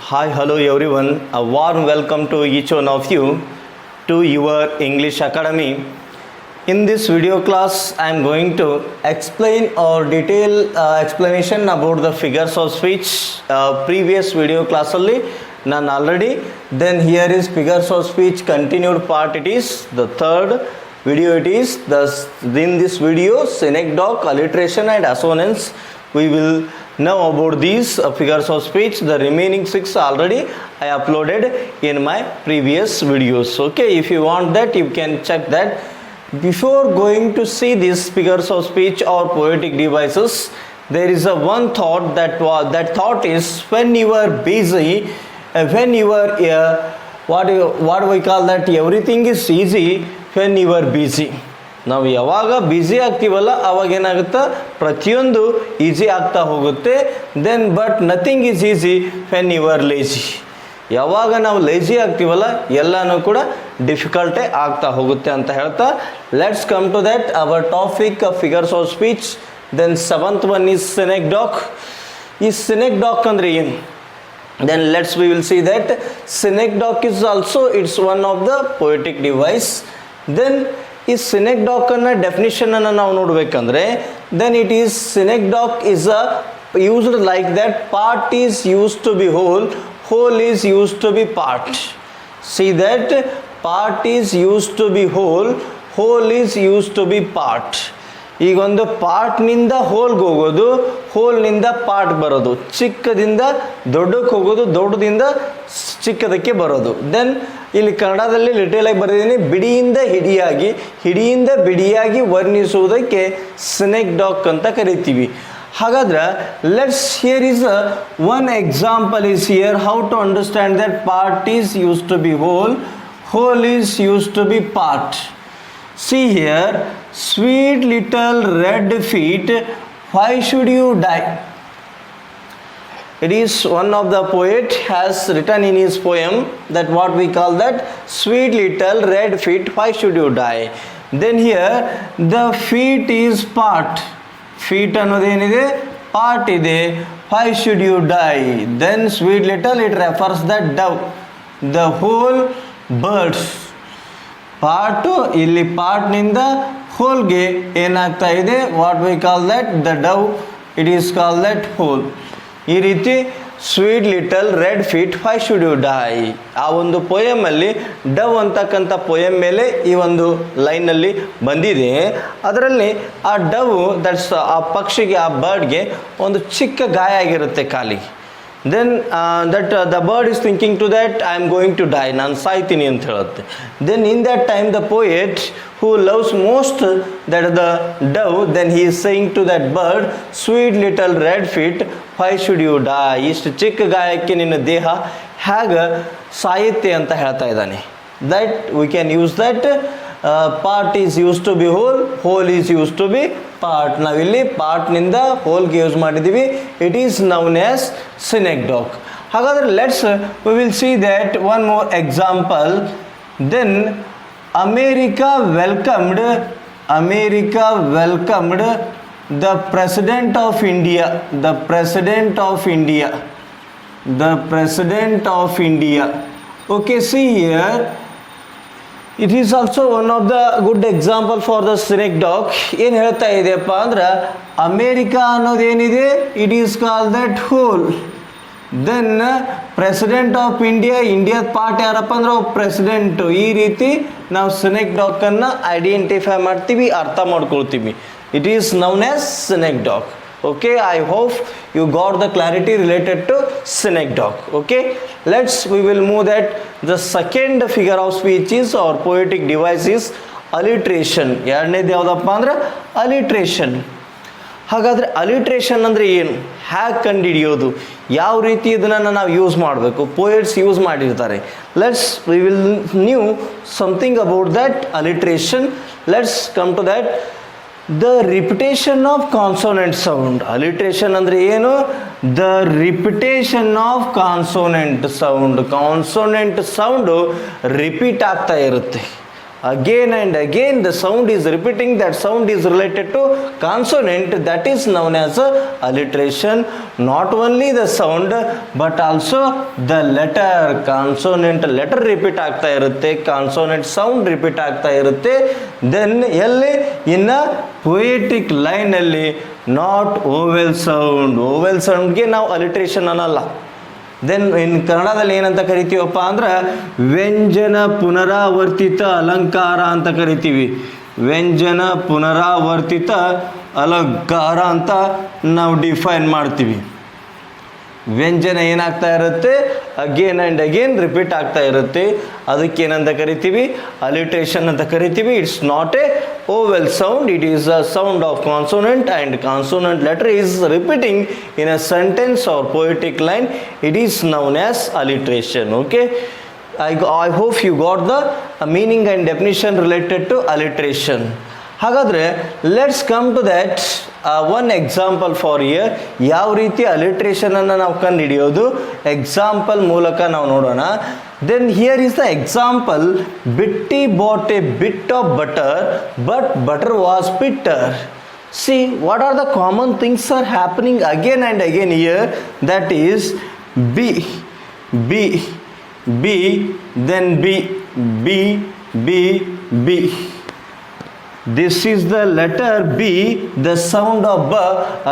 Hi, hello everyone. A warm welcome to each one of you to your English Academy. In this video class, I am going to explain or detail explanation about the figures of speech. Previous video class alli ನಾನು already. Then here is figures of speech continued part. It is the third video. It is in this video synecdoche, alliteration and assonance. We will know about these figures of speech. The remaining 6 already I uploaded in my previous videos. Okay, if you want that, you can check that. Before going to see these figures of speech or poetic devices, there is a one thought that thought is when you are busy, when you are what do we call that, everything is easy when you are busy. ನಾವು ಯಾವಾಗ busy ಆಗ್ತೀವಲ್ಲ ಅವಾಗ ಏನಾಗುತ್ತೆ, ಪ್ರತಿಯೊಂದು easy ಆಗ್ತಾ ಹೋಗುತ್ತೆ. Then but nothing is easy when you are lazy. ಯಾವಾಗ ನಾವು lazy ಆಗ್ತೀವಲ್ಲ ಎಲ್ಲನೂ ಕೂಡ ಡಿಫಿಕಲ್ಟೇ ಆಗ್ತಾ ಹೋಗುತ್ತೆ ಅಂತ ಹೇಳ್ತಾ, let's come to that our topic figures of speech. Then seventh one is synecdoche. ಈ ಸಿನೆಕ್ಡಾಕ್ ಅಂದರೆ ಏನು? Then we will see that synecdoche is also it's one of the poetic device. Then ಈ ಸಿನೆಕ್ಡಾಕನ್ನು ಡೆಫಿನಿಷನನ್ನು ನಾವು ನೋಡಬೇಕಂದ್ರೆ, then it is synecdoche is a used like that part is use to be whole, whole is use to be part. See that part is use to be whole, whole is use to be part. ಈಗ ಒಂದು ಪಾರ್ಟ್ನಿಂದ ಹೋಲ್ಗೆ ಹೋಗೋದು, ಹೋಲ್ನಿಂದ part ಬರೋದು, ಚಿಕ್ಕದಿಂದ ದೊಡ್ಡಕ್ಕೆ ಹೋಗೋದು, ದೊಡ್ಡದಿಂದ ಚಿಕ್ಕದಕ್ಕೆ ಬರೋದು. Then ಇಲ್ಲಿ ಕನ್ನಡದಲ್ಲಿ literal ಆಗಿ ಬರೆದಿದ್ದೀನಿ, ಬಿಡಿಯಿಂದ ಹಿಡಿಯಾಗಿ, ಹಿಡಿಯಿಂದ ಬಿಡಿಯಾಗಿ ವರ್ಣಿಸುವುದಕ್ಕೆ ಸಿನೆಕ್ಡಾಕ್ ಅಂತ ಕರಿತೀವಿ. ಹಾಗಾದ್ರೆ let's hear is one example is here how to understand that part is use to be whole, whole is use to be part. See here, sweet little red feet, why should you die? It is one of the poet has written in his poem that what we call that sweet little red feet, why should you die? Then here the feet is part. Feet ಅನ್ನೋದೇನಿದೆ, part ಇದೆ. Why should you die? Then sweet little, it refers that dove, the whole birds. Part ಇಲ್ಲಿ ಪಾರ್ಟ್ನಿಂದ ಹೋಲ್ಗೆ ಏನಾಗ್ತಾ ಇದೆ, what we call that the dove, it is call that whole. ಈ ರೀತಿ sweet little red feet why should you die, ಆ ಒಂದು ಪೊಯಮಲ್ಲಿ ಡವ್ ಅಂತಕ್ಕಂಥ ಪೊಯಮ್ ಮೇಲೆ ಈ ಒಂದು ಲೈನಲ್ಲಿ ಬಂದಿದೆ. ಅದರಲ್ಲಿ ಆ ಡವ್ ದಟ್ಸ್ ಆ ಪಕ್ಷಿಗೆ, ಆ ಬರ್ಡ್ಗೆ ಒಂದು ಚಿಕ್ಕ ಗಾಯ ಆಗಿರುತ್ತೆ ಕಾಲಿಗೆ. Then that the bird is thinking to that I am going to die, ನಾನು ಸಾಯ್ತೀನಿ ಅಂತ ಹೇಳುತ್ತೆ. Then in that time the poet who loves most that the dove, then he is saying to that bird sweet little red feet why should you die, ಇಷ್ಟು ಚಿಕ್ಕ ಗಾಯಕ್ಕೆ ನಿನ್ನ ದೇಹ ಹೇಗೆ ಸಾಯುತ್ತೆ ಅಂತ ಹೇಳ್ತಾ ಇದ್ದಾನೆ. That we can use that part is use to be whole, whole is use to be part. ನಾವಿಲ್ಲಿ ಪಾರ್ಟ್ನಿಂದ ಹೋಲ್ಗೆ ಯೂಸ್ ಮಾಡಿದ್ದೀವಿ. It is known as synecdoche. ಹಾಗಾದರೆ let's we will see that one more example. Then America welcomed the president of India, the president of India. Okay, see here, it is also one of the good example for the synecdoche. ಏನು ಹೇಳ್ತಾ ಇದೆಯಪ್ಪ ಅಂದ್ರೆ, America ಅನ್ನೋದೇನಿದೆ, it is call that whole. Then president of India, ಇಂಡಿಯಾದ part ಯಾರಪ್ಪ ಅಂದ್ರೆ president. ಈ ರೀತಿ ನಾವು ಸಿನೆಕ್ಡಾಕನ್ನು ಐಡೆಂಟಿಫೈ ಮಾಡ್ತೀವಿ, ಅರ್ಥ ಮಾಡ್ಕೊಳ್ತೀವಿ. It is known as synecdoche. Okay, I hope you got the clarity related to synecdoche. Okay, we will move that the second figure of speech is or poetic device is alliteration. ಎರಡನೇದು ಯಾವುದಪ್ಪ ಅಂದ್ರೆ alliteration. ಹಾಗಾದರೆ alliteration ಅಂದರೆ ಏನು, ಹ್ಯಾಗೆ ಕಂಡುಹಿಡಿಯೋದು, ಯಾವ ರೀತಿ ಇದನ್ನು ನಾವು ಯೂಸ್ ಮಾಡಬೇಕು, ಪೋಯೆಟ್ಸ್ ಯೂಸ್ ಮಾಡಿರ್ತಾರೆ. we will knew something about that alliteration. Let's come to that. The repetition of consonant sound. Alliteration ಅಂದರೆ ಏನು? The repetition of consonant sound. Consonant sound repeat ಆಗ್ತಾ ಇರುತ್ತೆ. again and again the sound is repeating, that sound is related to consonant, that is known as alliteration. Not only the sound but also the letter, consonant letter repeat ಆಗ್ತಾ ಇರುತ್ತೆ, consonant sound repeat ಆಗ್ತಾ ಇರುತ್ತೆ. Then ಎಲ್ಲಿ ಇನ್ನ poetic line ಅಲ್ಲಿ not vowel sound, vowel soundಗೆ ನಾವು alliteration ಅನ್ನಲ್ಲ. Then ಇನ್ ಕನ್ನಡದಲ್ಲಿ ಏನಂತ ಕರಿತೀವಪ್ಪ ಅಂದ್ರೆ ವ್ಯಂಜನ ಪುನರಾವರ್ತಿತ ಅಲಂಕಾರ ಅಂತ ಕರಿತೀವಿ. ವ್ಯಂಜನ ಪುನರಾವರ್ತಿತ ಅಲಂಕಾರ ಅಂತ ನಾವು ಡಿಫೈನ್ ಮಾಡ್ತೀವಿ. ವ್ಯಂಜನ ಏನಾಗ್ತಾ ಇರುತ್ತೆ, ಅಗೇನ್ ಆ್ಯಂಡ್ ಅಗೇನ್ ರಿಪೀಟ್ ಆಗ್ತಾ ಇರುತ್ತೆ, ಅದಕ್ಕೇನಂತ ಕರಿತೀವಿ, ಅಲಿಟ್ರೇಷನ್ ಅಂತ ಕರಿತೀವಿ. It's not a vowel sound, it is a sound of consonant and consonant letter is repeating in a sentence or poetic line, it is known as alliteration. Okay, I hope you got the meaning and definition related to alliteration. ಹಾಗಾದರೆ let's come to that one example for ear. ಯಾವ ರೀತಿ ಅಲಿಟ್ರೇಷನನ್ನು ನಾವು ಕಂಡು ಹಿಡಿಯೋದು example ಮೂಲಕ ನಾವು ನೋಡೋಣ. Then here is the example, Betty bought a bit of butter but butter was bitter. See what are the common things are happening again and again here, that is B, then B. This is the letter B, the sound of B.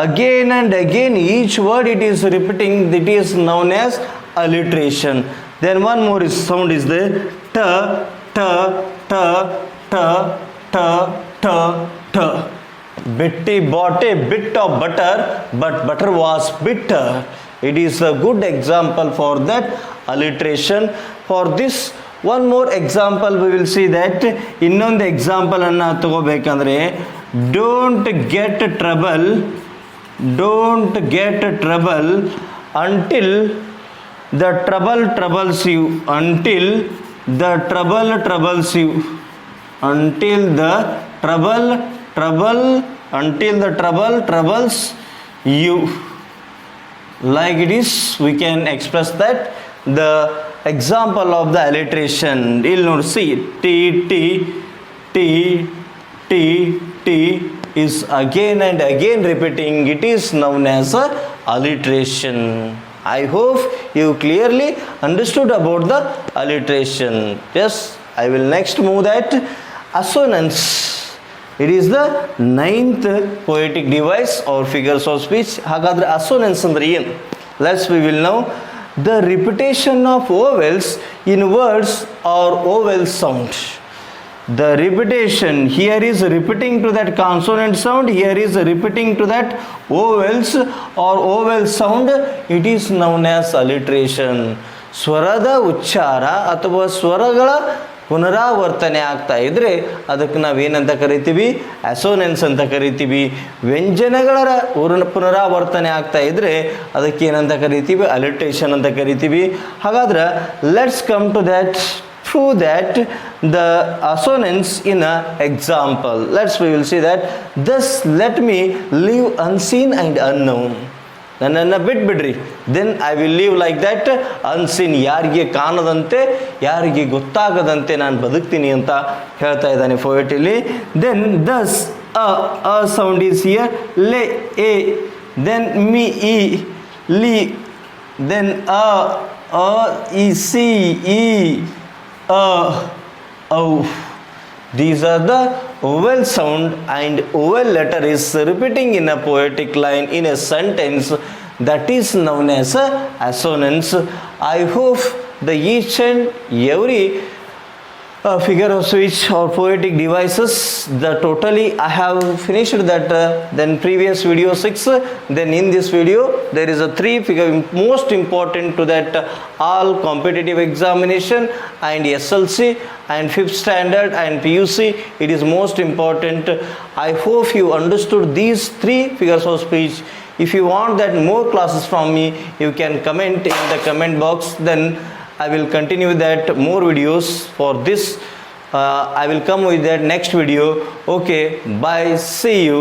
Again and again each word it is repeating, it is known as alliteration. Then one more sound is there, T, T, T, T, T, T, T. Betty bought a bit of butter but butter was bitter. It is a good example for that alliteration. For this one more example we will see that, ಇನ್ನೊಂದು example ಅನ್ನು ತಗೋಬೇಕಂದ್ರೆ, don't get trouble until the trouble troubles you, until the trouble troubles you. Like it is, we can express that the example of the alliteration. You'll not see T is again and again repeating, it is known as a alliteration. I hope you clearly understood about the alliteration. Yes, I will next move that assonance. It is the ninth poetic device or figures of speech. ಹಾಗಾದ್ರೆ assonance ಅಂದ್ರೆ ಏನು? We will know the repetition of vowels in words or vowel sound. The repetition here is repeating to that consonant sound, here is repeating to that vowels or vowel sound, it is known as alliteration. ಸ್ವರದ ಉಚ್ಚಾರ ಅಥವಾ ಸ್ವರಗಳ ಪುನರಾವರ್ತನೆ ಆಗ್ತಾ ಇದ್ರೆ ಅದಕ್ಕೆ ನಾವೇನಂತ ಕರಿತೀವಿ, ಅಸೋನೆನ್ಸ್ ಅಂತ ಕರಿತೀವಿ. ವ್ಯಂಜನಗಳ ಪುನರಾವರ್ತನೆ ಆಗ್ತಾ ಇದ್ರೆ ಅದಕ್ಕೆ ಏನಂತ ಕರಿತೀವಿ, ಅಲಿಟ್ರೇಷನ್ ಅಂತ ಕರಿತೀವಿ. ಹಾಗಾದ್ರೆ let's come to that, through that the assonance in a example. we will see that, thus let me live unseen and unknown. ನನ್ನನ್ನು ಬಿಟ್ಬಿಡ್ರಿ, then I will leave like that unseen, ಯಾರಿಗೆ ಕಾಣದಂತೆ ಯಾರಿಗೆ ಗೊತ್ತಾಗದಂತೆ ನಾನು ಬದುಕ್ತೀನಿ ಅಂತ ಹೇಳ್ತಾ ಇದ್ದಾನೆ poetically. Then thus a sound is here, ಲೆ ಎ, ದೆನ್ ಮಿ ಇ ಲಿ, ದೆನ್ ಅ ಇ ಸಿ ಇ ಅ ಔ. These are the vowel sound and vowel letter is repeating in a poetic line in a sentence, that is known as a assonance. I hope the each and every figure of speech or poetic devices, the totally I have finished that then previous video 6. Then in this video there is a 3 figure most important to that all competitive examination and SLC and 5th standard and PUC. It is most important. I hope you understood these 3 figures of speech. If you want that more classes from me, you can comment in the comment box, then I will continue that more videos. For this I will come with that next video. Okay, bye, see you.